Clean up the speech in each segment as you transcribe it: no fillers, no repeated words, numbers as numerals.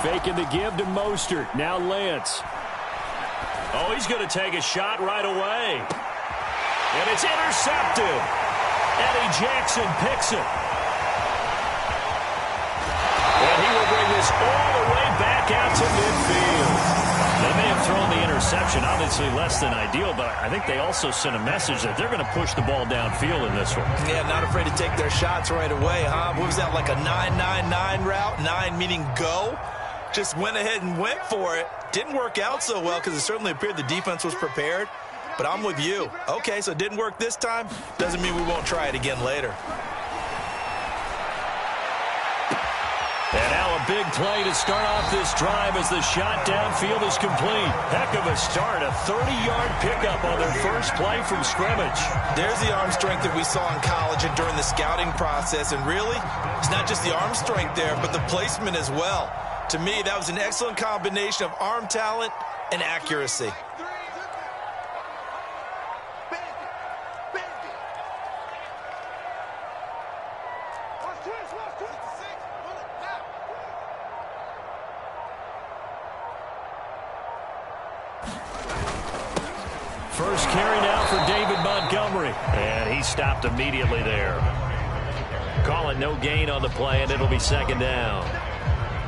Faking the give to Mostert. Now Lance. Oh, he's going to take a shot right away. And it's intercepted. Eddie Jackson picks it. And he will bring this all the way back out to midfield. They may have thrown the interception, obviously less than ideal, but I think they also sent a message that they're going to push the ball downfield in this one. Yeah, not afraid to take their shots right away, huh? What was that, like a 9-9-9 route? 9 meaning go? Just went ahead and went for it. Didn't work out so well because it certainly appeared the defense was prepared. But I'm with you. Okay, so it didn't work this time. Doesn't mean we won't try it again later. And now a big play to start off this drive as the shot downfield is complete. Heck of a start, a 30-yard pickup on their first play from scrimmage. There's the arm strength that we saw in college and during the scouting process. And really, it's not just the arm strength there, but the placement as well. To me, that was an excellent combination of arm talent and accuracy. First carry now for David Montgomery. And he stopped immediately there. Call it no gain on the play, and it'll be second down.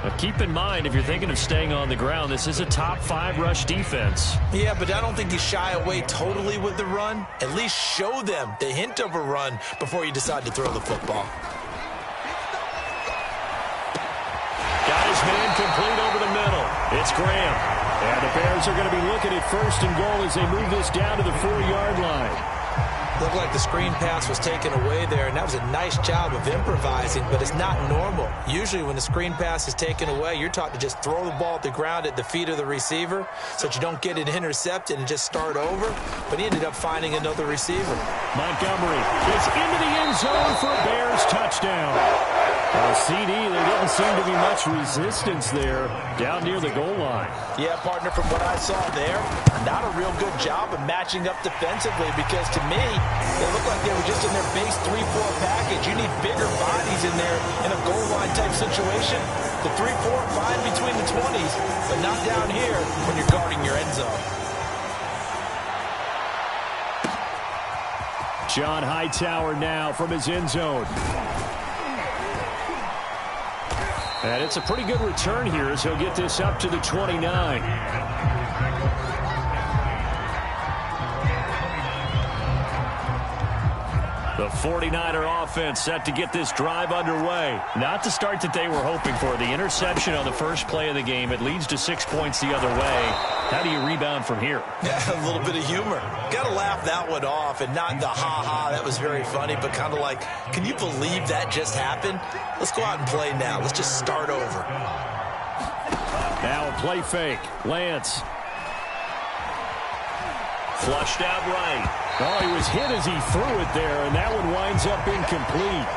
But keep in mind, if you're thinking of staying on the ground, this is a top 5 rush defense. Yeah, but I don't think you shy away totally with the run. At least show them the hint of a run before you decide to throw the football. Got his man complete over the middle. It's Graham. And the Bears are going to be looking at first and goal as they move this down to the 4-yard line. Looked like the screen pass was taken away there, and that was a nice job of improvising, but it's not normal. Usually when the screen pass is taken away, you're taught to just throw the ball at the ground at the feet of the receiver so that you don't get it intercepted and just start over, but he ended up finding another receiver. Montgomery is into the end zone for a Bears touchdown. CD, there didn't seem to be much resistance there down near the goal line. Yeah, partner, from what I saw there, not a real good job of matching up defensively because to me, they looked like they were just in their base 3-4 package. You need bigger bodies in there in a goal line type situation. The 3-4, fine between the 20s, but not down here when you're guarding your end zone. John Hightower now from his end zone. And it's a pretty good return here as he'll get this up to the 29. The 49er offense set to get this drive underway. Not the start that they were hoping for. The interception on the first play of the game. It leads to 6 points the other way. How do you rebound from here? Yeah, a little bit of humor. Got to laugh that one off and not the ha-ha. That was very funny, but kind of like, can you believe that just happened? Let's go out and play now. Let's just start over. Now a play fake. Lance. Flushed out right. Oh, he was hit as he threw it there, and that one winds up incomplete.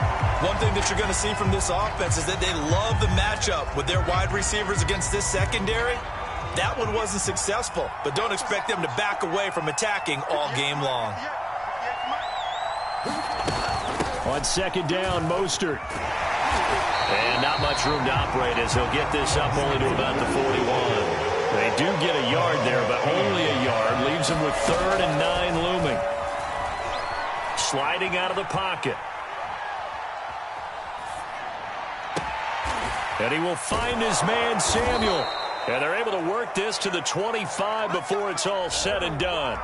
One thing that you're going to see from this offense is that they love the matchup with their wide receivers against this secondary. That one wasn't successful, but don't expect them to back away from attacking all game long. On second down, Mostert. And not much room to operate as he'll get this up only to about the 41. They do get a yard there, but only a yard. Leaves them with 3rd and 9 looming. Sliding out of the pocket. And he will find his man, Samuel. And they're able to work this to the 25 before it's all said and done.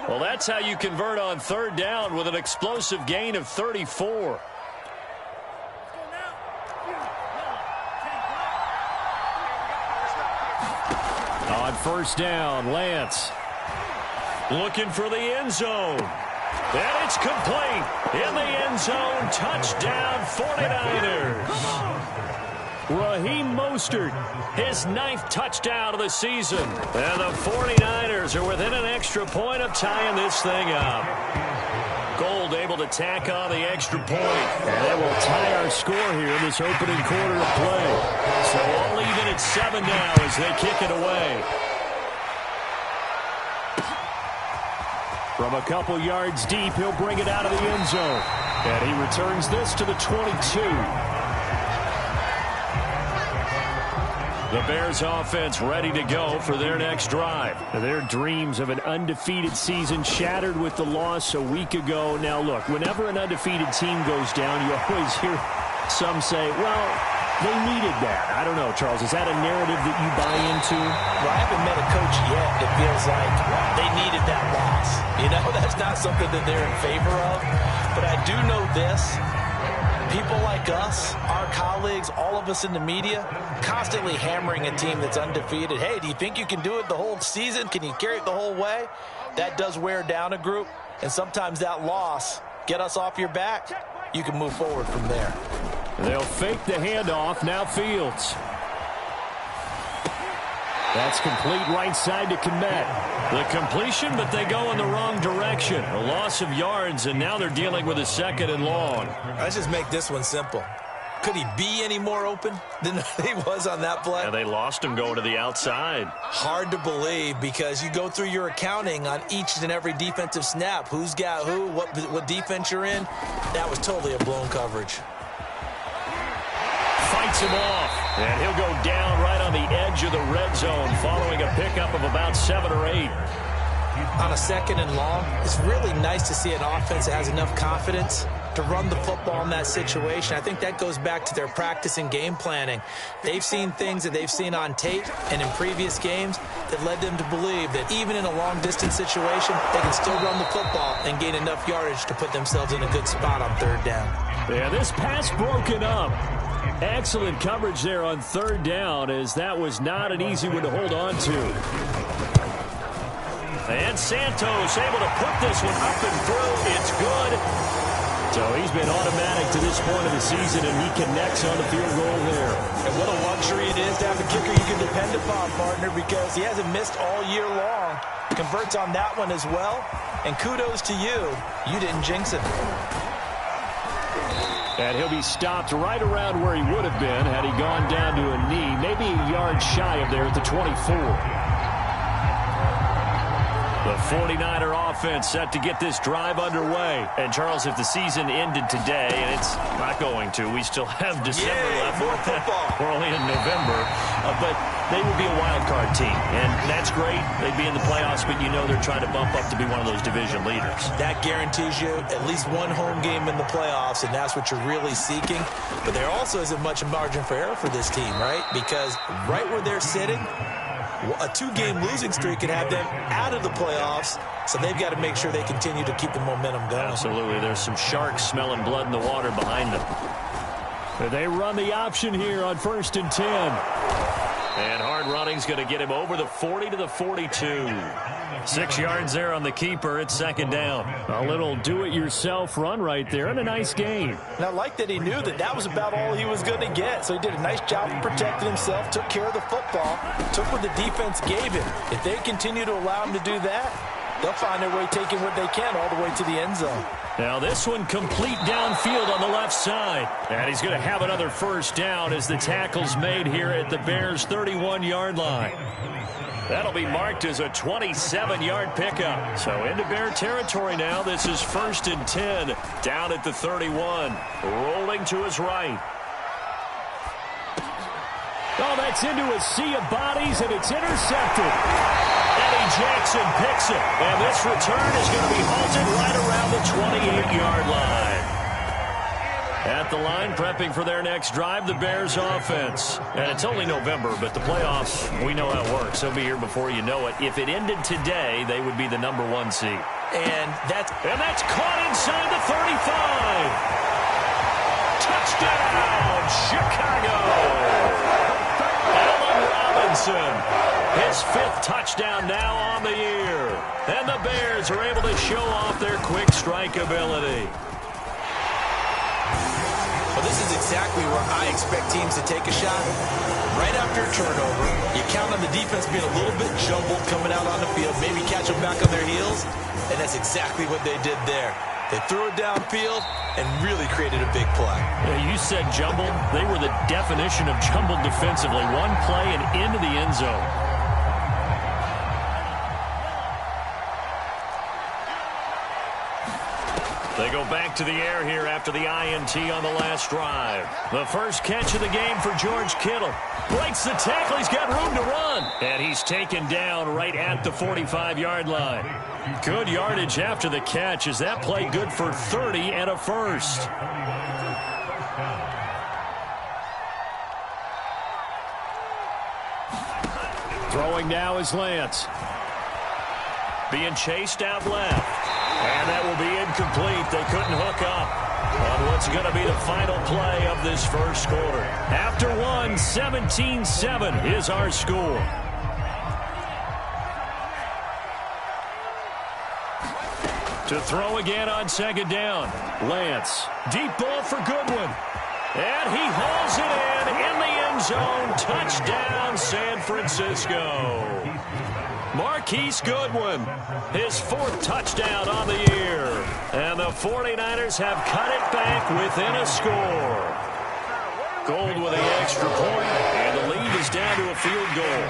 Well, that's how you convert on 3rd down with an explosive gain of 34. On 1st down, Lance. Looking for the end zone. And it's complete. In the end zone, touchdown 49ers. Raheem Mostert, his 9th touchdown of the season. And the 49ers are within an extra point of tying this thing up. Gold able to tack on the extra point. And that will tie our score here in this opening quarter of play. So all even at 7 now as they kick it away. From a couple yards deep, he'll bring it out of the end zone. And he returns this to the 22. The Bears offense ready to go for their next drive. Their dreams of an undefeated season shattered with the loss a week ago. Now, look, whenever an undefeated team goes down, you always hear some say, well, they needed that. I don't know, Charles. Is that a narrative that you buy into? Well, I haven't met a coach yet that feels like they needed that loss. You know, that's not something that they're in favor of. But I do know this. People like us, our colleagues, all of us in the media, constantly hammering a team that's undefeated. Hey, do you think you can do it the whole season? Can you carry it the whole way? That does wear down a group. And sometimes that loss, get us off your back, you can move forward from there. They'll fake the handoff. Now Fields. That's complete right side to Kmet. The completion, but they go in the wrong direction. A loss of yards, and now they're dealing with a 2nd and long. Let's just make this one simple. Could he be any more open than he was on that play? Yeah, they lost him going to the outside. Hard to believe because you go through your accounting on each and every defensive snap. Who's got who, what defense you're in. That was totally a blown coverage. Fights him off, and he'll go down right on the edge of the red zone following a pickup of about 7 or 8. On a 2nd and long, it's really nice to see an offense that has enough confidence to run the football in that situation. I think that goes back to their practice and game planning. They've seen things that they've seen on tape and in previous games that led them to believe that even in a long-distance situation, they can still run the football and gain enough yardage to put themselves in a good spot on 3rd down. Yeah, this pass broken up. Excellent coverage there on 3rd down, as that was not an easy one to hold on to. And Santos able to put this one up and through. It's good. So he's been automatic to this point of the season, and he connects on the field goal there. And what a luxury it is to have a kicker you can depend upon, partner, because he hasn't missed all year long. Converts on that one as well. And kudos to you. You didn't jinx it. And he'll be stopped right around where he would have been had he gone down to a knee, maybe a yard shy of there at the 24. The 49er offense set to get this drive underway. And, Charles, if the season ended today, and it's not going to, we still have December left. More football. We're only in November. But they would be a wild card team. And that's great. They'd be in the playoffs, but you know they're trying to bump up to be one of those division leaders. That guarantees you at least one home game in the playoffs, and that's what you're really seeking. But there also isn't much margin for error for this team, right? Because right where they're sitting, a 2-game losing streak could have them out of the playoffs, so they've got to make sure they continue to keep the momentum going. Absolutely. There's some sharks smelling blood in the water behind them. They run the option here on 1st and 10. And hard running's going to get him over the 40 to the 42. 6 yards there on the keeper. It's 2nd down. A little do-it-yourself run right there, and a nice gain. And I like that he knew that that was about all he was going to get. So he did a nice job of protecting himself, took care of the football, took what the defense gave him. If they continue to allow him to do that, they'll find their way taking what they can all the way to the end zone. Now this one complete downfield on the left side. And he's going to have another 1st down as the tackle's made here at the Bears' 31-yard line. That'll be marked as a 27-yard pickup. So into Bear territory now. This is 1st and 10 down at the 31. Rolling to his right. Oh, that's into a sea of bodies, and it's intercepted. Eddie Jackson picks it. And this return is going to be halted right around the 28-yard line. At the line, prepping for their next drive, the Bears offense. And it's only November, but the playoffs, we know how it works. They'll be here before you know it. If it ended today, they would be the number 1 seed. And that's caught inside the 35. Touchdown, Chicago. Allen Robinson, his 5th touchdown now on the year. And the Bears are able to show off their quick strike ability. Well, this is exactly where I expect teams to take a shot. Right after a turnover, you count on the defense being a little bit jumbled coming out on the field, maybe catch them back on their heels, and that's exactly what they did there. They threw it downfield and really created a big play. Yeah, you said jumbled. They were the definition of jumbled defensively. One play and into the end zone. They go back to the air here after the INT on the last drive. The first catch of the game for George Kittle. Breaks the tackle. He's got room to run. And he's taken down right at the 45-yard line. Good yardage after the catch. Is that play good for 30 and a first? Throwing now is Lance. Being chased out left. And that will be incomplete. They couldn't hook up on what's going to be the final play of this first quarter. After one, 17-7 is our score. To throw again on second down. Lance. Deep ball for Goodwin. And he hauls it in the end zone. Touchdown, San Francisco. Marquise Goodwin, his fourth touchdown on the year. And the 49ers have cut it back within a score. Gold with the extra point, and the lead is down to a field goal.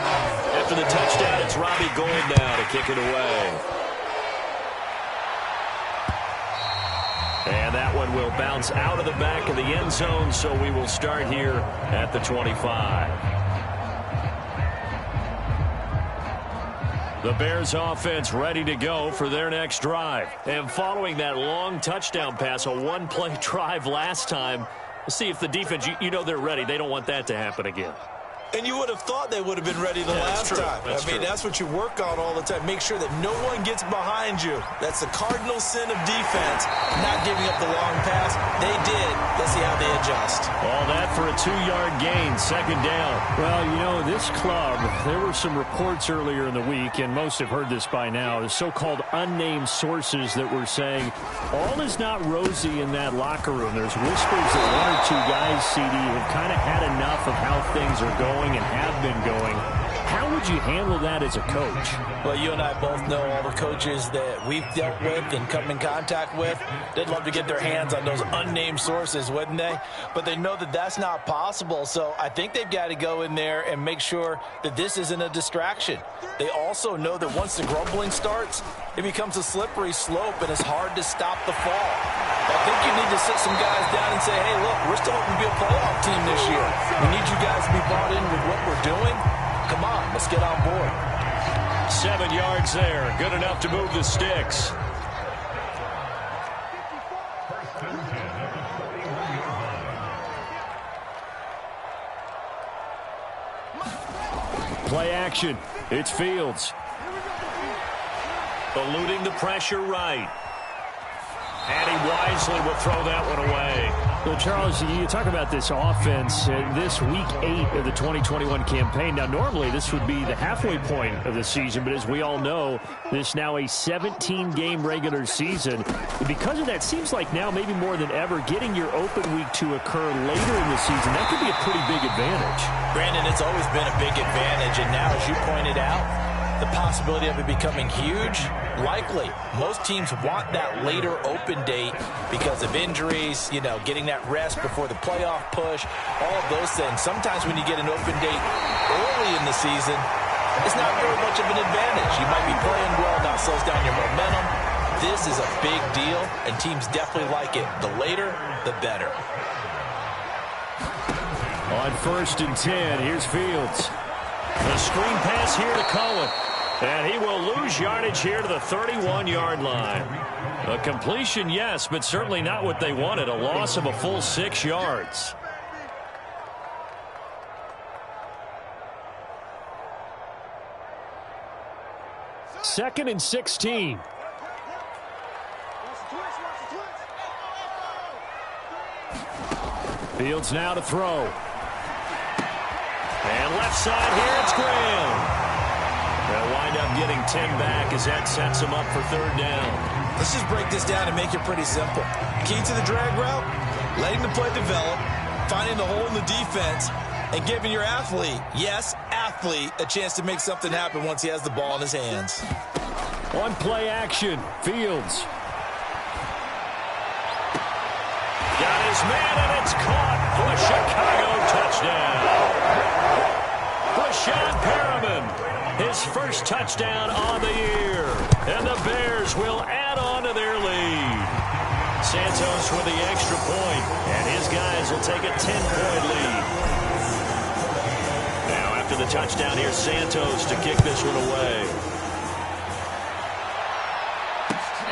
After the touchdown, it's Robbie Gould now to kick it away. And that one will bounce out of the back of the end zone, so we will start here at the 25. The Bears offense ready to go for their next drive. And following that long touchdown pass, a one-play drive last time, let's see if the defense, you know they're ready. They don't want that to happen again. And you would have thought they would have been ready the last time. That's what you work on all the time. Make sure that no one gets behind you. That's the cardinal sin of defense, not giving up the long pass. They did. Let's see how they adjust. All that for a 2-yard gain, second down. Well, you know, this club, there were some reports earlier in the week, and most have heard this by now, the so-called unnamed sources that were saying all is not rosy in that locker room. There's whispers that one or two guys, CD, have kind of had enough of how things are going and have been going. How would you handle that as a coach? Well, you and I both know all the coaches that we've dealt with and come in contact with. They'd love to get their hands on those unnamed sources, wouldn't they? But they know that that's not possible, so I think they've got to go in there and make sure that this isn't a distraction. They also know that once the grumbling starts, it becomes a slippery slope and it's hard to stop the fall. I think you need to sit some guys down and say, hey, look, we're still hoping to be a playoff team this year. We need you guys to be bought in with what we're doing. Come on, let's get on board. 7 yards there. Good enough to move the sticks. Play action. It's Fields. Eluding the pressure right. And he wisely will throw that one away. Well, Charles, you talk about this offense, this week 8 of the 2021 campaign. Now, normally this would be the halfway point of the season, but as we all know, this now a 17-game regular season. Because of that, seems like now maybe more than ever, getting your open week to occur later in the season, that could be a pretty big advantage. Brandon, it's always been a big advantage, and now, as you pointed out, the possibility of it becoming huge, likely. Most teams want that later open date because of injuries, you know, getting that rest before the playoff push, all of those things. Sometimes when you get an open date early in the season, it's not very much of an advantage. You might be playing well, now slows down your momentum. This is a big deal, and teams definitely like it. The later, the better. On 1st and 10, here's Fields. The screen pass here to Cohen. And he will lose yardage here to the 31-yard line. A completion, yes, but certainly not what they wanted. A loss of a full 6 yards. Second and 16. Fields now to throw. And left side here, it's Graham. They'll wind up getting 10 back as that sets them up for 3rd down. Let's just break this down and make it pretty simple. Key to the drag route, letting the play develop, finding the hole in the defense, and giving your athlete, yes, athlete, a chance to make something happen once he has the ball in his hands. On play action, Fields. Got his man, and it's caught for a Chicago touchdown. Brashad Perriman, his first touchdown on the year. And the Bears will add on to their lead. Santos with the extra point, and his guys will take a 10-point lead. Now after the touchdown, here's Santos to kick this one away.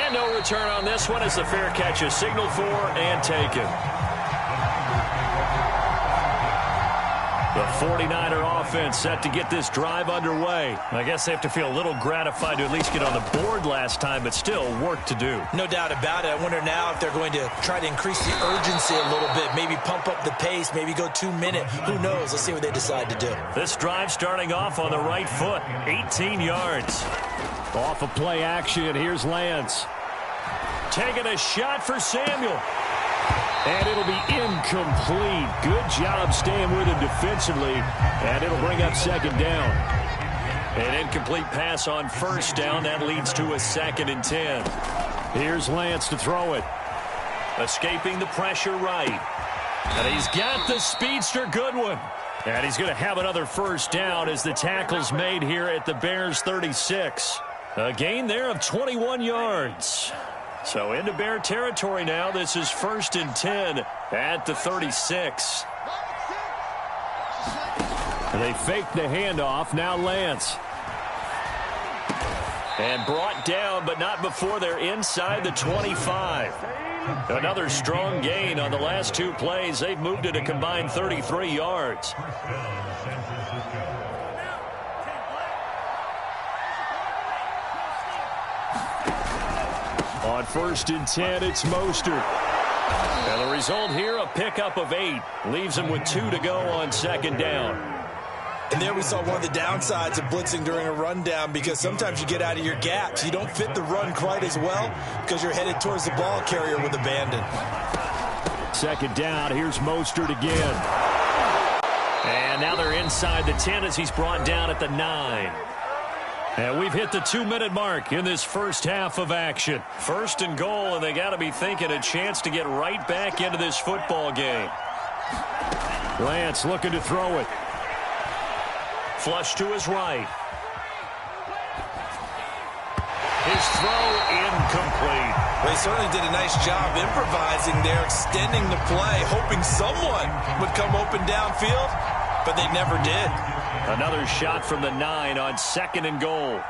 And no return on this one as the fair catch is signaled for and taken. The 49er offense set to get this drive underway. I guess they have to feel a little gratified to at least get on the board last time, but still work to do. No doubt about it. I wonder now if they're going to try to increase the urgency a little bit, maybe pump up the pace, maybe go 2 minute. Who knows? Let's see what they decide to do. This drive starting off on the right foot, 18 yards. Off of play action, here's Lance. Taking a shot for Samuel. And it'll be incomplete. Good job staying with him defensively. And it'll bring up second down. An incomplete pass on first down. That leads to a 2nd and 10. Here's Lance to throw it. Escaping the pressure right. And he's got the speedster Goodwin. And he's going to have another first down as the tackle's made here at the Bears 36. A gain there of 21 yards. So into Bear territory now. This is 1st and 10 at the 36. They fake the handoff. Now Lance. And brought down, but not before they're inside the 25. Another strong gain on the last 2 plays. They've moved it a combined 33 yards. On 1st and 10, it's Mostert. And the result here, a pickup of 8. Leaves them with 2 to go on 2nd down. And there we saw one of the downsides of blitzing during a rundown, because sometimes you get out of your gaps. You don't fit the run quite as well because you're headed towards the ball carrier with abandon. 2nd down, here's Mostert again. And now they're inside the 10 as he's brought down at the 9. And we've hit the 2-minute mark in this first half of action. 1st and goal, and they got to be thinking a chance to get right back into this football game. Lance looking to throw it. Flush to his right. His throw incomplete. They certainly did a nice job improvising there, extending the play, hoping someone would come open downfield, but they never did. Another shot from the 9 on 2nd and goal.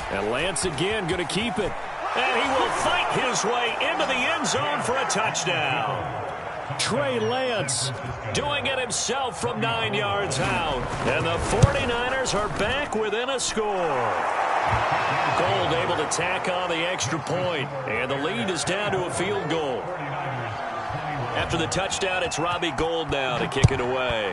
And Lance again going to keep it. And he will fight his way into the end zone for a touchdown. Trey Lance doing it himself from 9 yards out. And the 49ers are back within a score. Gold able to tack on the extra point. And the lead is down to a field goal. After the touchdown, it's Robbie Gould now to kick it away.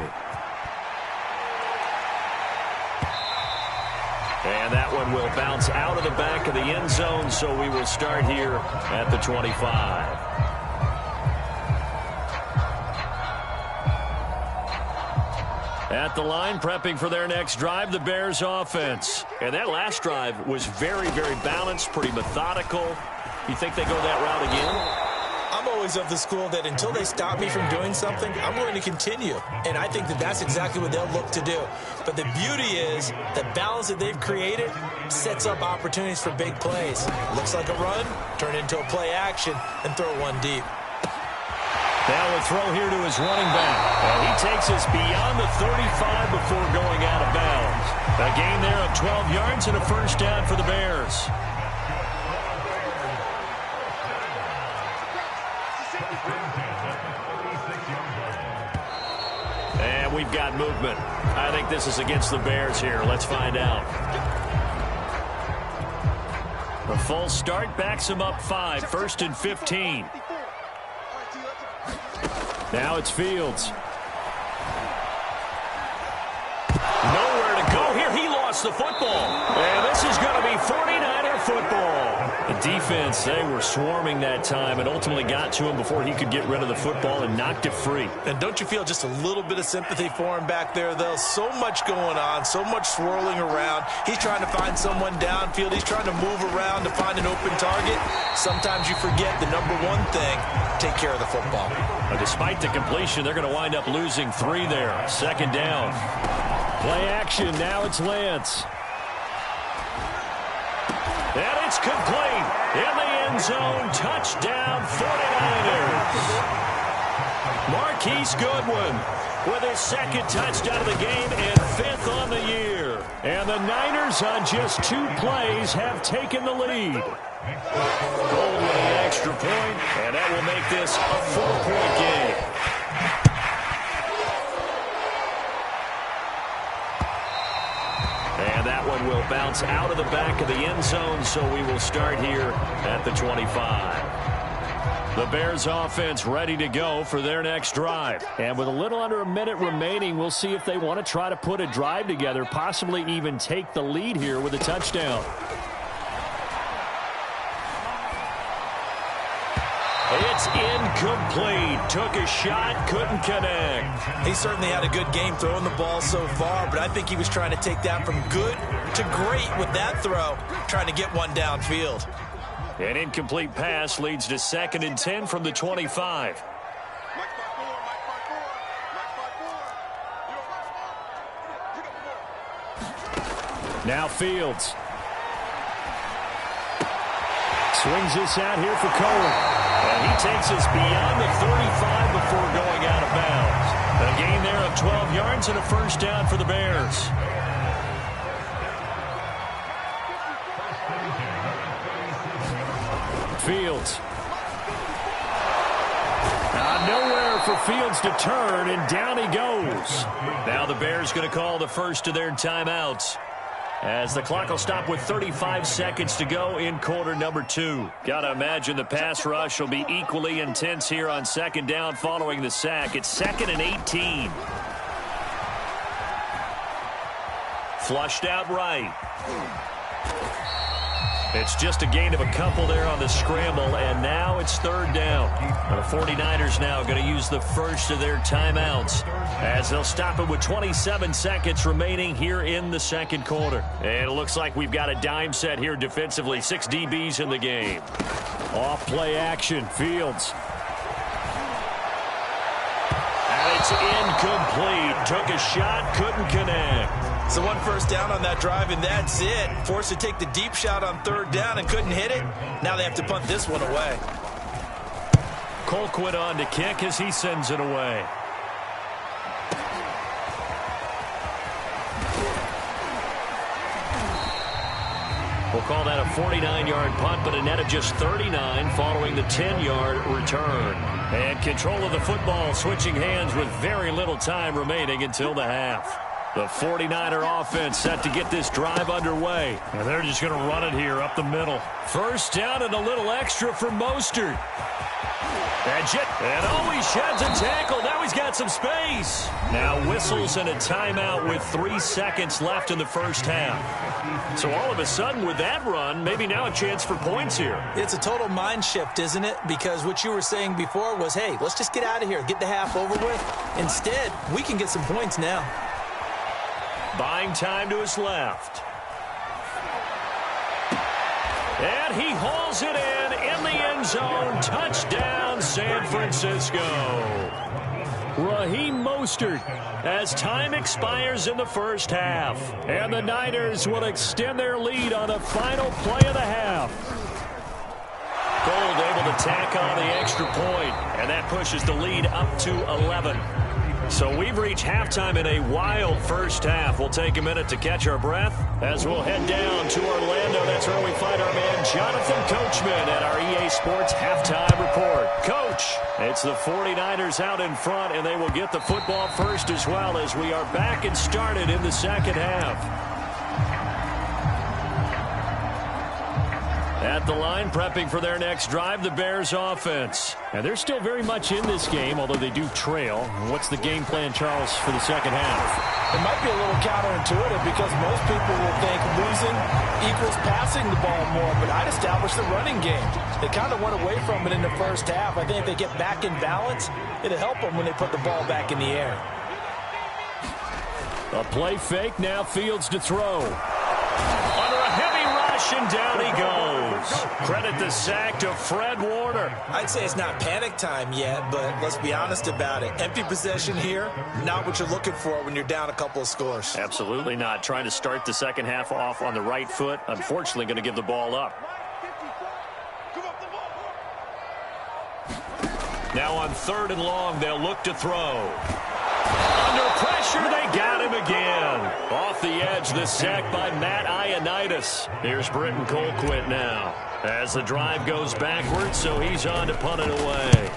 And that one will bounce out of the back of the end zone, so we will start here at the 25. At the line, prepping for their next drive, the Bears offense. And that last drive was very, very balanced, pretty methodical. You think they go that route again? I'm always of the school that until they stop me from doing something, I'm going to continue. And I think that that's exactly what they'll look to do. But the beauty is the balance that they've created sets up opportunities for big plays. Looks like a run, turn it into a play action, and throw one deep. Now a throw here to his running back. And he takes us beyond the 35 before going out of bounds. A gain there of 12 yards and a first down for the Bears. And we've got movement. I think this is against the Bears here. Let's find out. The false start backs him up 5. 1st and 15. Now it's Fields. Nowhere to go here. He lost the football. And this is going to be 49er football. The defense, they were swarming that time and ultimately got to him before he could get rid of the football and knocked it free. And don't you feel just a little bit of sympathy for him back there, though? So much going on, so much swirling around. He's trying to find someone downfield. He's trying to move around to find an open target. Sometimes you forget the number one thing, take care of the football. But despite the completion, they're going to wind up losing 3 there. 2nd down. Play action. Now it's Lance. And it's complete. In the end zone, touchdown 49ers. Marquise Goodwin with his second touchdown of the game and fifth on the year. And the Niners on just 2 plays have taken the lead. Gold with an extra point, and that will make this a 4-point game. And that one will bounce out of the back of the end zone, so we will start here at the 25. The Bears offense ready to go for their next drive. And with a little under a minute remaining, we'll see if they want to try to put a drive together, possibly even take the lead here with a touchdown. It's incomplete. Took a shot, couldn't connect. He certainly had a good game throwing the ball so far, but I think he was trying to take that from good to great with that throw, trying to get one downfield. An incomplete pass leads to 2nd and 10 from the 25. Now Fields. Swings this out here for Cohen. And he takes us beyond the 35 before going out of bounds. A gain there of 12 yards and a first down for the Bears. Fields. Nowhere for Fields to turn, and down he goes. Now the Bears going to call the first of their timeouts, as the clock will stop with 35 seconds to go in quarter number 2. Got to imagine the pass rush will be equally intense here on 2nd down following the sack. It's 2nd and 18. Flushed out right. It's just a gain of a couple there on the scramble, and now it's 3rd down. The 49ers now going to use the first of their timeouts, as they'll stop it with 27 seconds remaining here in the 2nd quarter. And it looks like we've got a dime set here defensively. 6 DBs in the game. Off play action. Fields. And it's incomplete. Took a shot, couldn't connect. So 1 first down on that drive, and that's it. Forced to take the deep shot on 3rd down and couldn't hit it. Now they have to punt this one away. Colquitt on to kick as he sends it away. We'll call that a 49-yard punt, but a net of just 39 following the 10-yard return. And control of the football switching hands with very little time remaining until the half. The 49er offense set to get this drive underway. And they're just going to run it here up the middle. First down and a little extra for Mostert. And always sheds a tackle. Now he's got some space. Now whistles and a timeout with 3 seconds left in the first half. So all of a sudden with that run, maybe now a chance for points here. It's a total mind shift, isn't it? Because what you were saying before was, hey, let's just get out of here, get the half over with. Instead, we can get some points now. Buying time to his left. And he hauls it in the end zone. Touchdown, San Francisco. Raheem Mostert as time expires in the first half. And the Niners will extend their lead on the final play of the half. Gold able to tack on the extra point, and that pushes the lead up to 11. So we've reached halftime in a wild first half. We'll take a minute to catch our breath as we'll head down to Orlando. That's where we find our man Jonathan Coachman at our EA Sports Halftime Report. Coach, it's the 49ers out in front, and they will get the football first as well as we are back and started in the second half. At the line, prepping for their next drive, the Bears offense. And they're still very much in this game, although they do trail. What's the game plan, Charles, for the second half? It might be a little counterintuitive because most people will think losing equals passing the ball more, but I'd establish the running game. They kind of went away from it in the first half. I think if they get back in balance, it'll help them when they put the ball back in the air. A play fake, now Fields to throw. Under a heavy rush, and down he goes. goes. Credit the sack to Fred Warner. I'd say it's not panic time yet, but let's be honest about it. Empty possession here, not what you're looking for when you're down a couple of scores. Absolutely not. Trying to start the second half off on the right foot. Unfortunately, going to give the ball up. Now on 3rd and long, they'll look to throw. Under pressure, they got him again. Off the edge, the sack by Matt Ioannidis. Here's Britton Colquitt now. As the drive goes backwards, so he's on to punt it away.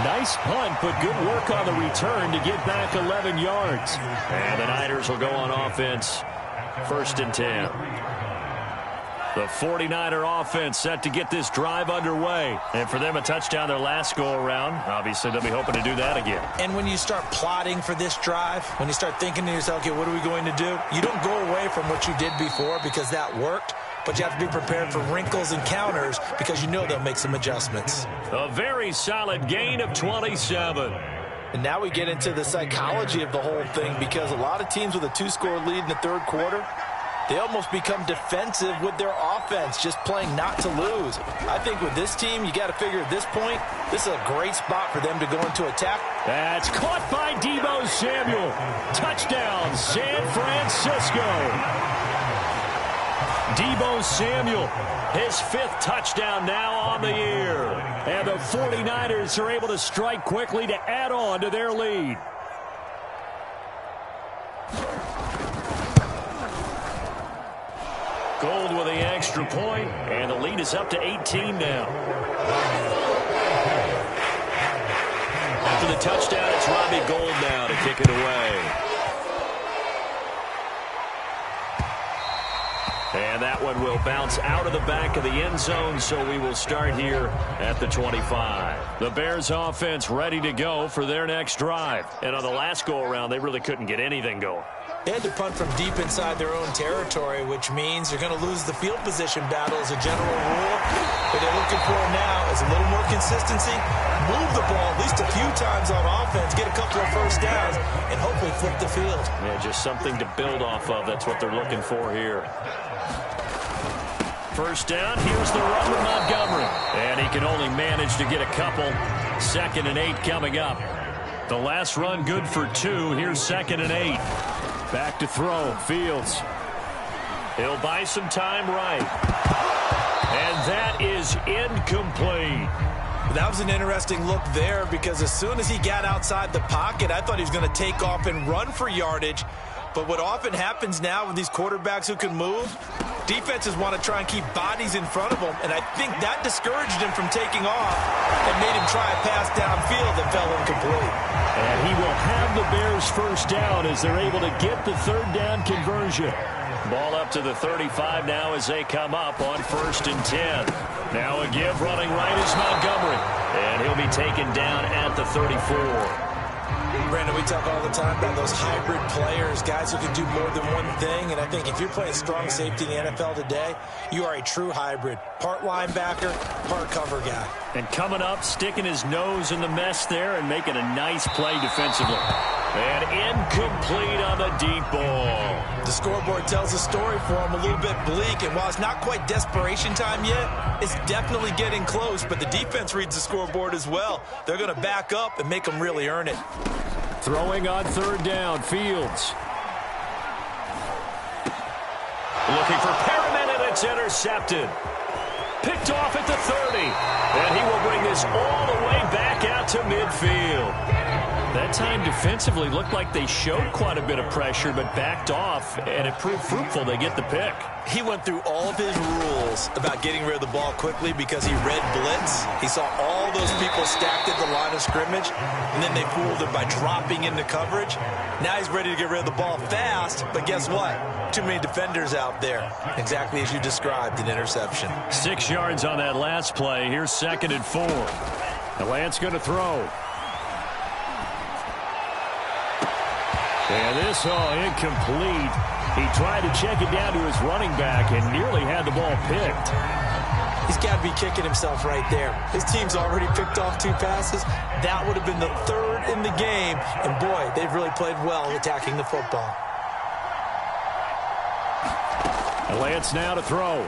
Nice punt, but good work on the return to get back 11 yards. And the Niners will go on offense. 1st and 10. The 49er offense set to get this drive underway. And for them, a touchdown their last go-around. Obviously, they'll be hoping to do that again. And when you start plotting for this drive, when you start thinking to yourself, okay, what are we going to do? You don't go away from what you did before because that worked. But you have to be prepared for wrinkles and counters because you know they'll make some adjustments. A very solid gain of 27. And now we get into the psychology of the whole thing because a lot of teams with a 2-score lead in the 3rd quarter, they almost become defensive with their offense, just playing not to lose. I think with this team, you got to figure at this point, this is a great spot for them to go into attack. That's caught by Deebo Samuel. Touchdown, San Francisco. Deebo Samuel, his 5th touchdown now on the year. And the 49ers are able to strike quickly to add on to their lead. Gold with the extra point, and the lead is up to 18 now. After the touchdown, it's Robbie Gould now to kick it away. And that one will bounce out of the back of the end zone, so we will start here at the 25. The Bears offense ready to go for their next drive. And on the last go-around, they really couldn't get anything going. They had to punt from deep inside their own territory, which means they're going to lose the field position battle as a general rule. What they're looking for now is a little more consistency, move the ball at least a few times on offense, get a couple of first downs, and hopefully flip the field. Yeah, just something to build off of. That's what they're looking for here. 1st down, here's the run with Montgomery. And he can only manage to get a couple. 2nd and 8 coming up. The last run good for 2. Here's 2nd and 8. Back to throw, Fields. He'll buy some time right. And that is incomplete. That was an interesting look there because as soon as he got outside the pocket, I thought he was going to take off and run for yardage. But what often happens now with these quarterbacks who can move, defenses want to try and keep bodies in front of them, and I think that discouraged him from taking off and made him try a pass downfield that fell incomplete. And he will have the Bears 1st down as they're able to get the 3rd down conversion. Ball up to the 35 now as they come up on 1st and 10. Now a give running right is Montgomery, and he'll be taken down at the 34. Brandon, we talk all the time about those hybrid players, guys who can do more than one thing. And I think if you're playing strong safety in the NFL today, you are a true hybrid. Part linebacker, part cover guy. And coming up, sticking his nose in the mess there and making a nice play defensively. And incomplete on the deep ball. The scoreboard tells a story for him, a little bit bleak. And while it's not quite desperation time yet, it's definitely getting close. But the defense reads the scoreboard as well. They're going to back up and make them really earn it. Throwing on 3rd down, Fields. Looking for Perriman, and it's intercepted. Picked off at the 30. And he will bring this all the way back out to midfield. That time defensively looked like they showed quite a bit of pressure, but backed off, and it proved fruitful. They get the pick. He went through all of his rules about getting rid of the ball quickly because he read blitz. He saw all those people stacked at the line of scrimmage, and then they fooled him by dropping into coverage. Now he's ready to get rid of the ball fast, but guess what? Too many defenders out there. Exactly as you described, an interception. 6 yards on that last play. Here's 2nd and 4. The Lance going to throw. And this, incomplete. He tried to check it down to his running back and nearly had the ball picked. He's got to be kicking himself right there. His team's already picked off 2 passes. That would have been the 3rd in the game. And, boy, they've really played well attacking the football. Lance now to throw.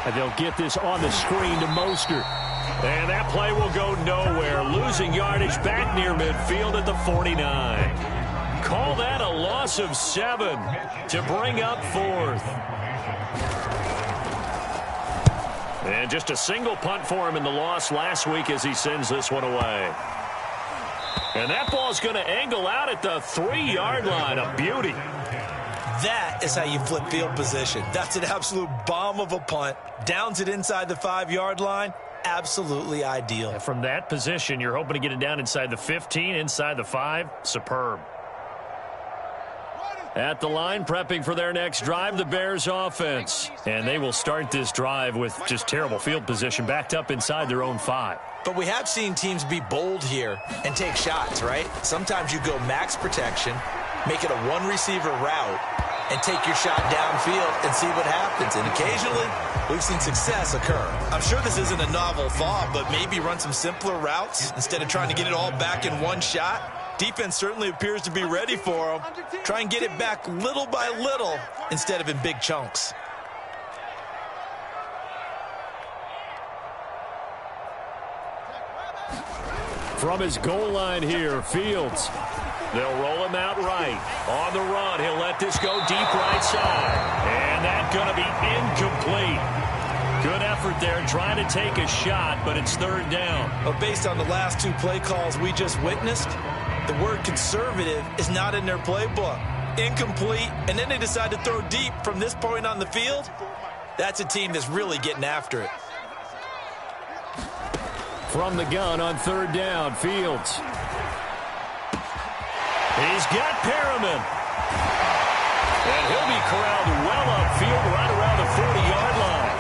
And they'll get this on the screen to Mostert. And that play will go nowhere. Losing yardage back near midfield at the 49. Call that a loss of 7 to bring up 4th. And just a single punt for him in the loss last week as he sends this one away. And that ball's going to angle out at the 3-yard line. A beauty. That is how you flip field position. That's an absolute bomb of a punt. Downs it inside the 5-yard line. Absolutely ideal. And from that position, you're hoping to get it down inside the 15, inside the 5. Superb. At the line, prepping for their next drive, the Bears offense. And they will start this drive with just terrible field position, backed up inside their own 5. But we have seen teams be bold here and take shots, right? Sometimes you go max protection, make it a 1-receiver route, and take your shot downfield and see what happens. And occasionally, we've seen success occur. I'm sure this isn't a novel thought, but maybe run some simpler routes instead of trying to get it all back in one shot. Defense certainly appears to be ready for them. Try and get it back little by little instead of in big chunks. From his goal line here, Fields. They'll roll him out right. On the run, he'll let this go deep right side. And that's going to be incomplete. Good effort there trying to take a shot, but it's 3rd down. But based on the last 2 play calls we just witnessed, the word conservative is not in their playbook. Incomplete, and then they decide to throw deep from this point on the field. That's a team that's really getting after it. From the gun on 3rd down, Fields. He's got Perriman. And he'll be corralled well upfield right around the 40-yard line.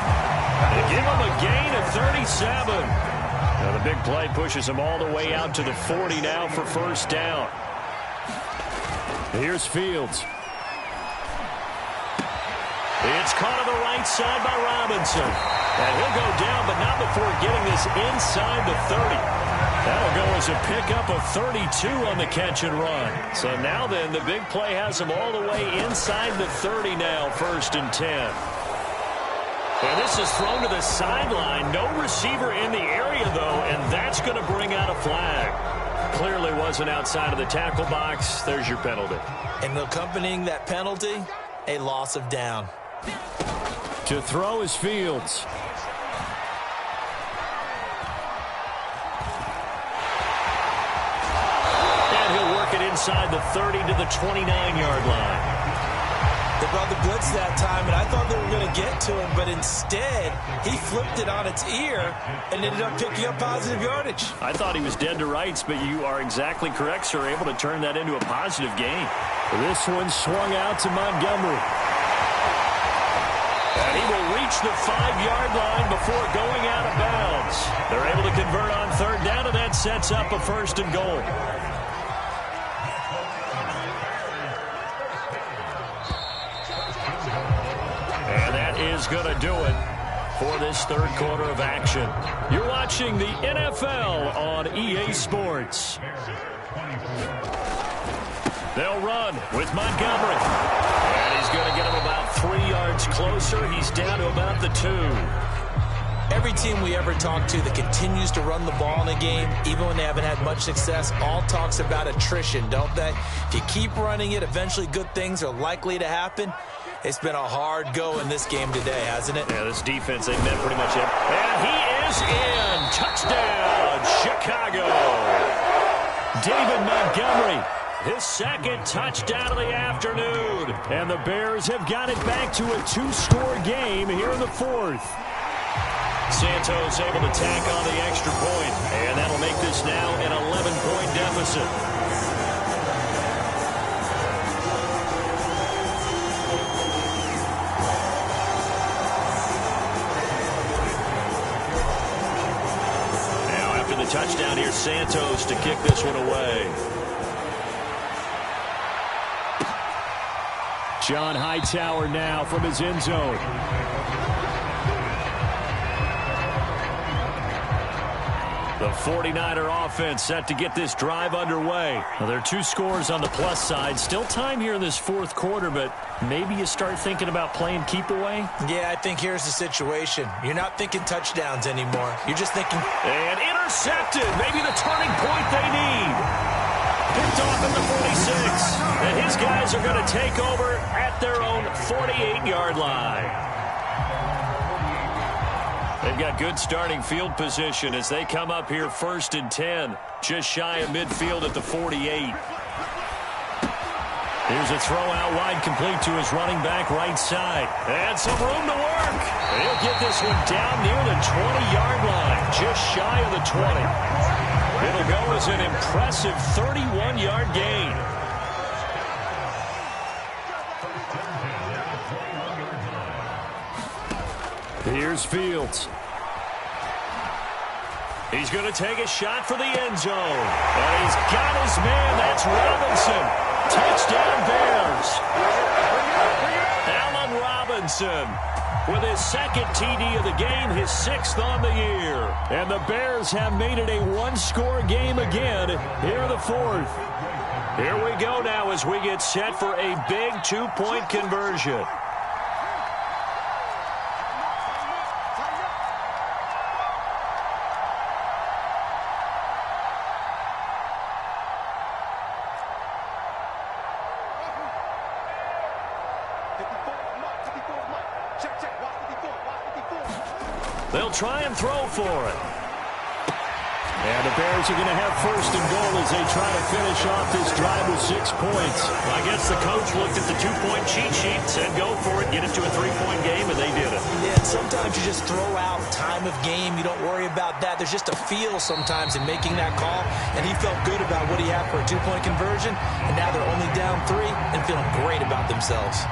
They give him a gain of 37. Now the big play pushes him all the way out to the 40 now for 1st down. Here's Fields. It's caught on the right side by Robinson. And he'll go down, but not before getting this inside the 30. That'll go as a pickup of 32 on the catch and run. So now then, the big play has him all the way inside the 30 now, 1st and 10. And this is thrown to the sideline. No receiver in the area, though, and that's going to bring out a flag. Clearly wasn't outside of the tackle box. There's your penalty. And accompanying that penalty, a loss of down. To throw is Fields. Inside the 30 to the 29-yard line. They brought the blitz that time, and I thought they were going to get to him, but instead, he flipped it on its ear and ended up picking up positive yardage. I thought he was dead to rights, but you are exactly correct, sir. Able to turn that into a positive gain. This one swung out to Montgomery. And he will reach the 5-yard line before going out of bounds. They're able to convert on 3rd down, and that sets up a 1st and goal. Is going to do it for this 3rd quarter of action. You're watching the NFL on EA Sports. They'll run with Montgomery. And he's going to get him about 3 yards closer. He's down to about the 2. Every team we ever talk to that continues to run the ball in a game, even when they haven't had much success, all talks about attrition, don't they? If you keep running it, eventually good things are likely to happen. It's been a hard go in this game today, hasn't it? Yeah, this defense, they've met pretty much everything. And he is in. Touchdown, Chicago. David Montgomery, his 2nd touchdown of the afternoon. And the Bears have got it back to a 2-score game here in the 4th. Santos able to tack on the extra point. And that'll make this now an 11-point deficit. Touchdown here, Santos to kick this one away. John Hightower now from his end zone. The 49er offense set to get this drive underway. Well, there are 2 scores on the plus side. Still time here in this fourth quarter, but maybe you start thinking about playing keep away? Yeah, I think here's the situation. You're not thinking touchdowns anymore. You're just thinking... And intercepted. Maybe the turning point they need. Picked off at the 46. And his guys are going to take over at their own 48-yard line. They've got good starting field position as they come up here 1st and 10. Just shy of midfield at the 48. Here's a throw out wide, complete to his running back right side. And some room to work. He'll get this one down near the 20-yard line. Just shy of the 20. It'll go as an impressive 31-yard gain. Here's Fields. He's going to take a shot for the end zone. And he's got his man. That's Robinson. Touchdown Bears. Allen Robinson with his 2nd TD of the game, his 6th on the year. And the Bears have made it a 1-score game again here in the 4th. Here we go now as we get set for a big 2-point conversion. They'll try and throw for it. And the Bears are going to have 1st and goal as they try to finish off this drive with 6 points. Well, I guess the coach looked at the 2-point cheat sheet, said go for it, get it to a 3-point game, and they did it. Yeah, sometimes you just throw out time of game. You don't worry about that. There's just a feel sometimes in making that call, and he felt good about what he had for a 2-point conversion, and now they're only down 3 and feeling great about themselves.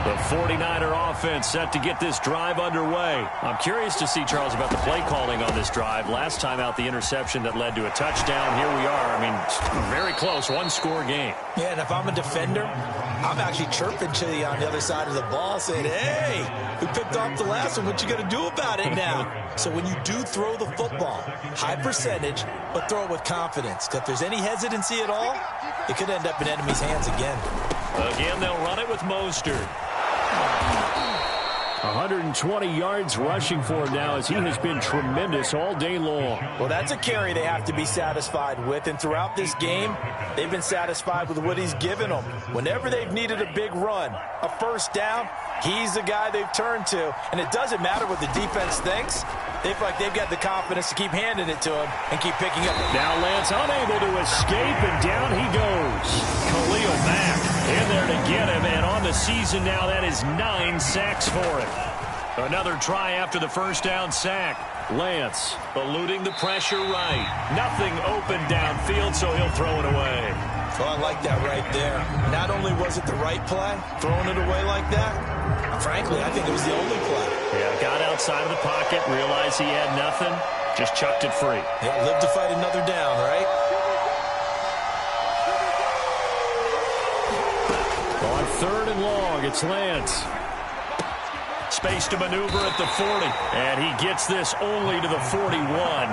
The 49er offense set to get this drive underway. I'm curious to see, Charles, about the play calling on this drive. Last time out, the interception that led to a touchdown. Here we are. I mean, very close, 1-score game. Yeah, and if I'm a defender, I'm actually chirping to you on the other side of the ball saying, hey, we picked off the last one. What you going to do about it now? So when you do throw the football, high percentage, but throw it with confidence. Because if there's any hesitancy at all, it could end up in enemy's hands again. Again, they'll run it with Mostert. 120 yards rushing for him now as he has been tremendous all day long. Well, that's a carry they have to be satisfied with. And throughout this game, they've been satisfied with what he's given them. Whenever they've needed a big run, a 1st down, he's the guy they've turned to. And it doesn't matter what the defense thinks. They feel like they've got the confidence to keep handing it to him and keep picking up. Now Lance unable to escape, and down he goes. Khalil Mack in there to get him, and on the season now, that is 9 sacks for him. Another try after the 1st down sack. Lance eluding the pressure right. Nothing open downfield, so he'll throw it away. Oh, I like that right there. Not only was it the right play, throwing it away like that, frankly, I think it was the only play. Yeah, got outside of the pocket, realized he had nothing, just chucked it free. Yeah, live to fight another down, right? On 3rd and long, it's Lance. Space to maneuver at the 40. And he gets this only to the 41.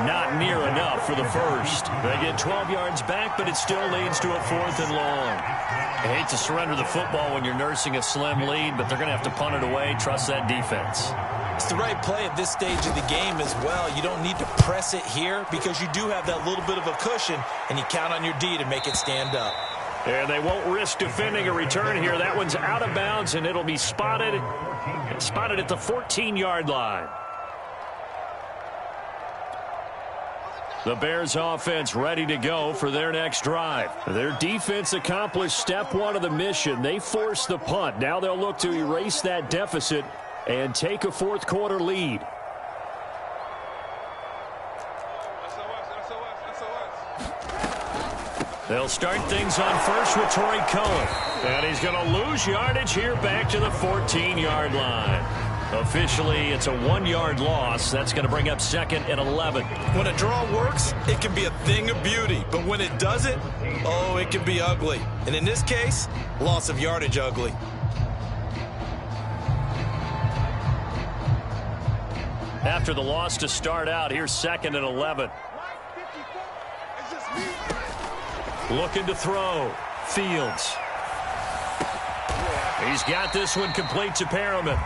Not near enough for the 1st. They get 12 yards back, but it still leads to a 4th and long. I hate to surrender the football when you're nursing a slim lead, but they're going to have to punt it away. Trust that defense. It's the right play at this stage of the game as well. You don't need to press it here because you do have that little bit of a cushion, and you count on your D to make it stand up. And they won't risk defending a return here. That one's out of bounds, and it'll be spotted at the 14-yard line. The Bears offense ready to go for their next drive. Their defense accomplished step 1 of the mission. They forced the punt. Now they'll look to erase that deficit and take a 4th quarter lead. They'll start things on 1st with Torrey Cohen. And he's going to lose yardage here back to the 14-yard line. Officially, it's a 1-yard loss. That's going to bring up 2nd and 11. When a draw works, it can be a thing of beauty. But when it doesn't, oh, it can be ugly. And in this case, loss of yardage ugly. after the loss to start out. Here's 2nd and 11. Looking to throw. Fields. He's got this one complete to Perriman.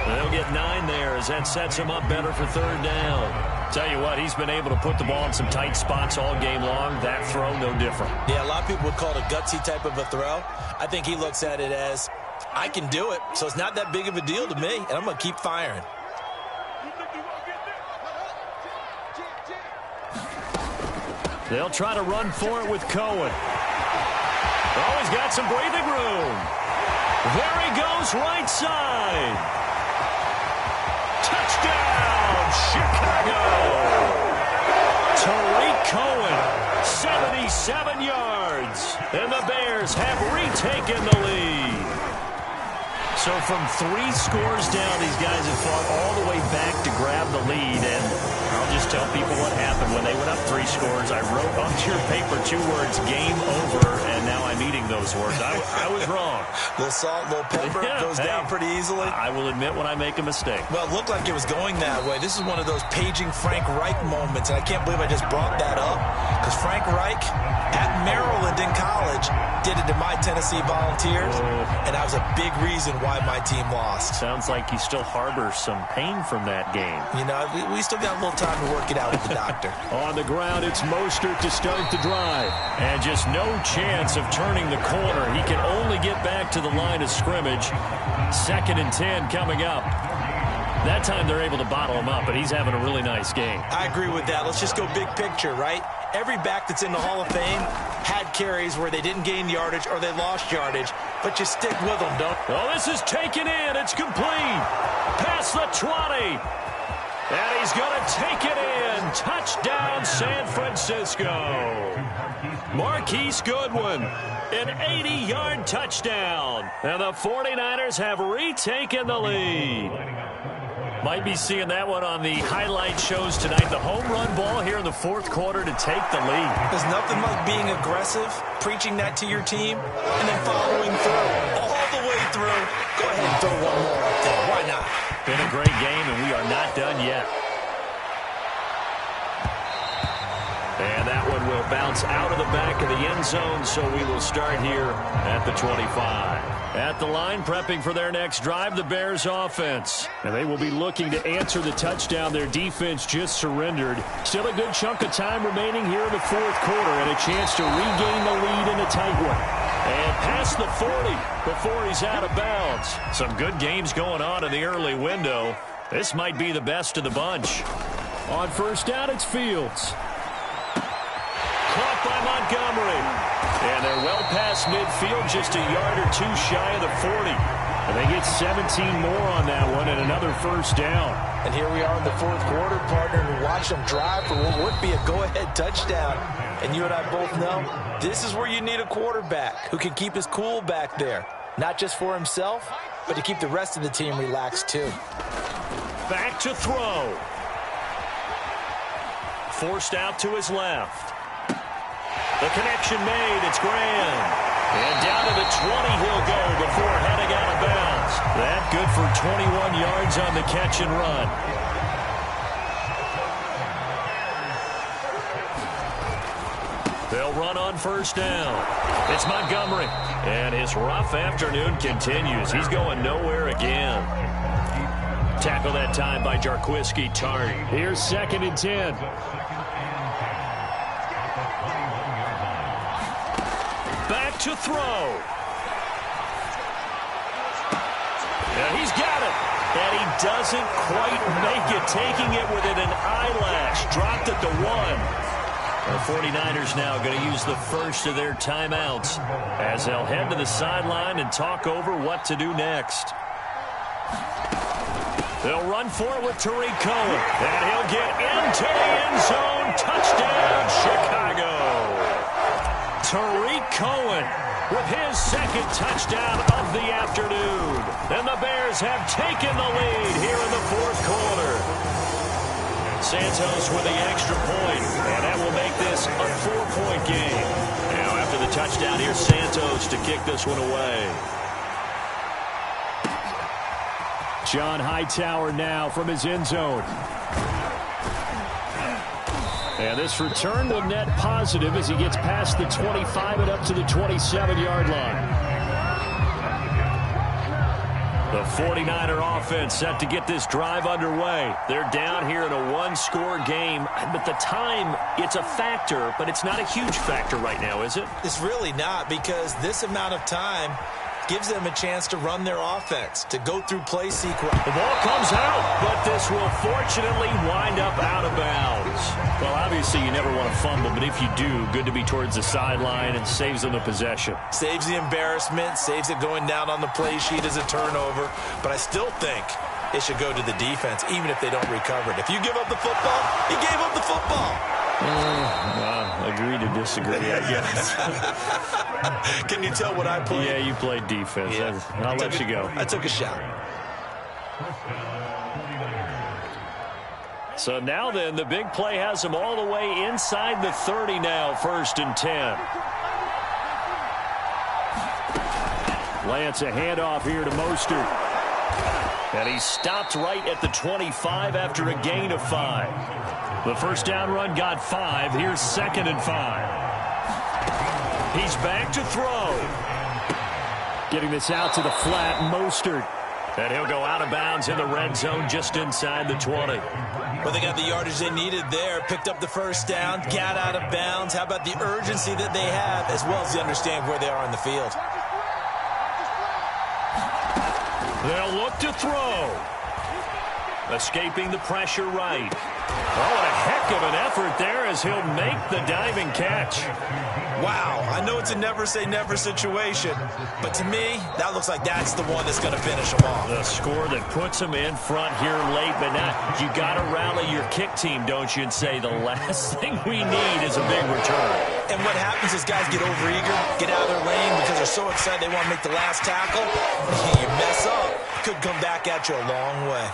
They'll get 9 there as that sets him up better for 3rd down. Tell you what, he's been able to put the ball in some tight spots all game long. That throw, no different. Yeah, a lot of people would call it a gutsy type of a throw. I think he looks at it as, I can do it, so it's not that big of a deal to me, and I'm going to keep firing. They'll try to run for it with Cohen. Oh, he's got some breathing room. There he goes, right side. Touchdown, Chicago. Tariq Cohen, 77 yards. And the Bears have retaken the lead. So from 3 scores down, these guys have fought all the way back to grab the lead. And I'll just tell people what happened when they went up 3 scores. I wrote onto your paper 2 words, game over, and now I'm eating those words. I was wrong. Little salt, little pepper, goes down pretty easily. I will admit when I make a mistake. Well, it looked like it was going that way. This is one of those paging Frank Reich moments, and I can't believe I just brought that up, because Frank Reich at Maryland in college did it to my Tennessee Volunteers, and that was a big reason why my team lost. Sounds like you still harbor some pain from that game. You know, we still got a little time to work it out with the doctor. On the ground, it's Mostert to start the drive. And just no chance of turning the corner. He can only get back to the line of scrimmage. 2nd and 10 coming up. That time they're able to bottle him up, but he's having a really nice game. I agree with that. Let's just go big picture, right? Every back that's in the Hall of Fame had carries where they didn't gain yardage or they lost yardage, but you stick with them, don't you? Oh, this is taken in. It's complete. Past the 20. And he's going to take it in. Touchdown, San Francisco. Marquise Goodwin, an 80-yard touchdown. And the 49ers have retaken the lead. Might be seeing that one on the highlight shows tonight. The home run ball here in the 4th quarter to take the lead. There's nothing like being aggressive, preaching that to your team, and then following through. All the way through. Go ahead and throw one more up there. Why not? Been a great game, and we are not done yet. And that one will bounce out of the back of the end zone, so we will start here at the 25. At the line, prepping for their next drive, the Bears offense. And they will be looking to answer the touchdown their defense just surrendered. Still a good chunk of time remaining here in the 4th quarter and a chance to regain the lead in a tight one. And past the 40 before he's out of bounds. Some good games going on in the early window. This might be the best of the bunch. On 1st down, it's Fields. Caught by Montgomery. And they're well past midfield, just a yard or 2 shy of the 40. And they get 17 more on that one and another 1st down. And here we are in the 4th quarter, partner, and watch them drive for what would be a go-ahead touchdown. And you and I both know this is where you need a quarterback who can keep his cool back there. Not just for himself, but to keep the rest of the team relaxed too. Back to throw. Forced out to his left. The connection made. It's Graham. And down to the 20 he'll go before heading out of bounds. That good for 21 yards on the catch and run. They'll run on 1st down. It's Montgomery. And his rough afternoon continues. He's going nowhere again. Tackle that time by Jarquiski Tartt. Here's 2nd and 10. Back to throw. And he's got it. And he doesn't quite make it, taking it within an eyelash. Dropped at the 1. The 49ers now going to use the first of their timeouts as they'll head to the sideline and talk over what to do next. They'll run for it with Tariq Cohen. And he'll get into the end zone. Touchdown, Chicago. Tariq Cohen with his 2nd touchdown of the afternoon. And the Bears have taken the lead here in the 4th quarter. Santos with the extra point, and that will make this a 4-point game. Now after the touchdown, here's Santos to kick this one away. John Hightower now from his end zone. And this return will net positive as he gets past the 25 and up to the 27-yard line. The 49er offense set to get this drive underway. They're down here in a one-score game. But the time, it's a factor, but it's not a huge factor right now, is it? It's really not, because this amount of time gives them a chance to run their offense, to go through play sequence. The ball comes out, but this will fortunately wind up out of bounds. Well, obviously you never want to fumble, but if you do, good to be towards the sideline and saves them the possession. Saves the embarrassment, saves it going down on the play sheet as a turnover, but I still think it should go to the defense, even if they don't recover it. If you give up the football, you gave up the football. Agree to disagree, I guess. Can you tell what I played? Yeah, you played defense. Yeah. I'll let you go. I took a shot. So now then, the big play has them all the way inside the 30 now, 1st and 10. Lance, a handoff here to Mostert. And he stopped right at the 25 after a gain of 5. The first down run got 5. Here's 2nd and 5. He's back to throw. Getting this out to the flat, Mostert. And he'll go out of bounds in the red zone just inside the 20. Well, they got the yardage they needed there, picked up the first down, got out of bounds. How about the urgency that they have, as well as they understand where they are on the field? They'll look to throw. Escaping the pressure right. Oh, what a heck of an effort there as he'll make the diving catch. Wow, I know it's a never-say-never situation, but to me, that looks like that's the one that's going to finish them off. The score that puts them in front here late, but now you got to rally your kick team, don't you, and say the last thing we need is a big return. And what happens is guys get overeager, get out of their lane because they're so excited they want to make the last tackle. You mess up, could come back at you a long way.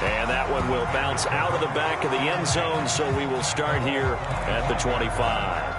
And that one will bounce out of the back of the end zone, so we will start here at the 25.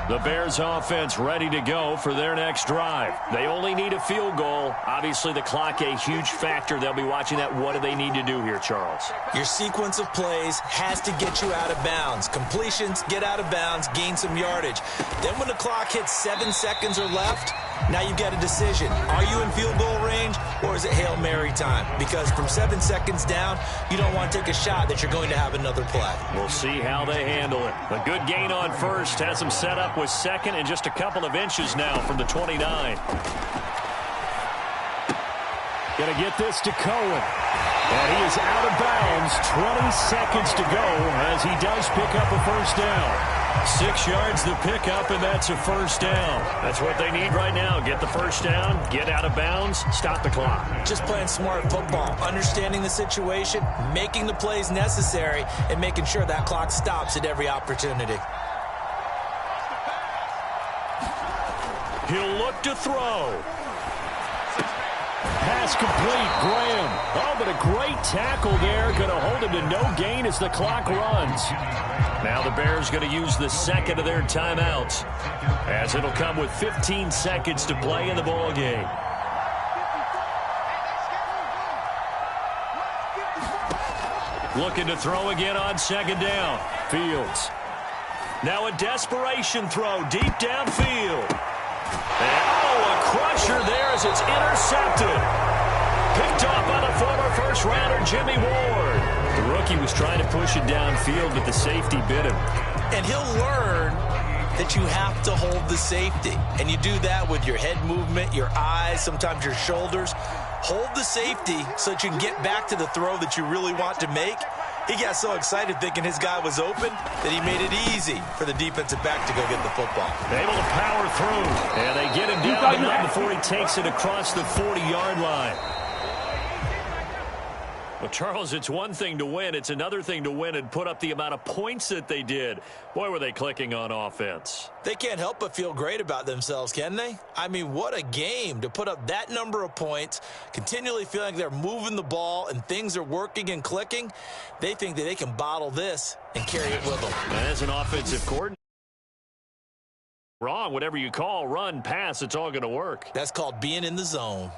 The Bears offense ready to go for their next drive. They only need a field goal. Obviously, the clock a huge factor. They'll be watching that. What do they need to do here, Charles? Your sequence of plays has to get you out of bounds. Completions, get out of bounds, gain some yardage. Then when the clock hits 7 seconds or left, now you've got a decision. Are you in field goal range, or is it Hail Mary time? Because from 7 seconds down, you don't want to take a shot that you're going to have another play. We'll see how they handle it. A good gain on first has them set up with 2nd and just a couple of inches now from the 29. Gonna get this to Cohen. And he is out of bounds. 20 seconds to go as he does pick up a first down. 6 yards the pickup, and that's a first down. That's what they need right now. Get the first down, get out of bounds, stop the clock. Just playing smart football, understanding the situation, making the plays necessary, and making sure that clock stops at every opportunity. He'll look to throw. Pass complete, Graham. Oh, but a great tackle there. Going to hold him to no gain as the clock runs. Now the Bears going to use the 2nd of their timeouts, as it'll come with 15 seconds to play in the ball game. Looking to throw again on 2nd down. Fields. Now a desperation throw deep downfield. And, a crusher there as it's intercepted. Picked off by the former first-rounder Jimmy Ward. The rookie was trying to push it downfield, but the safety bit him. And he'll learn that you have to hold the safety. And you do that with your head movement, your eyes, sometimes your shoulders. Hold the safety so that you can get back to the throw that you really want to make. He got so excited thinking his guy was open that he made it easy for the defensive back to go get the football. Able to power through. And they get him down the 9 before he takes it across the 40-yard line. Well, Charles, it's one thing to win. It's another thing to win and put up the amount of points that they did. Boy, were they clicking on offense. They can't help but feel great about themselves, can they? I mean, what a game to put up that number of points, continually feeling like they're moving the ball and things are working and clicking. They think that they can bottle this and carry it with them. As an offensive coordinator, Wrong, whatever you call, run, pass, it's all going to work. That's called being in the zone.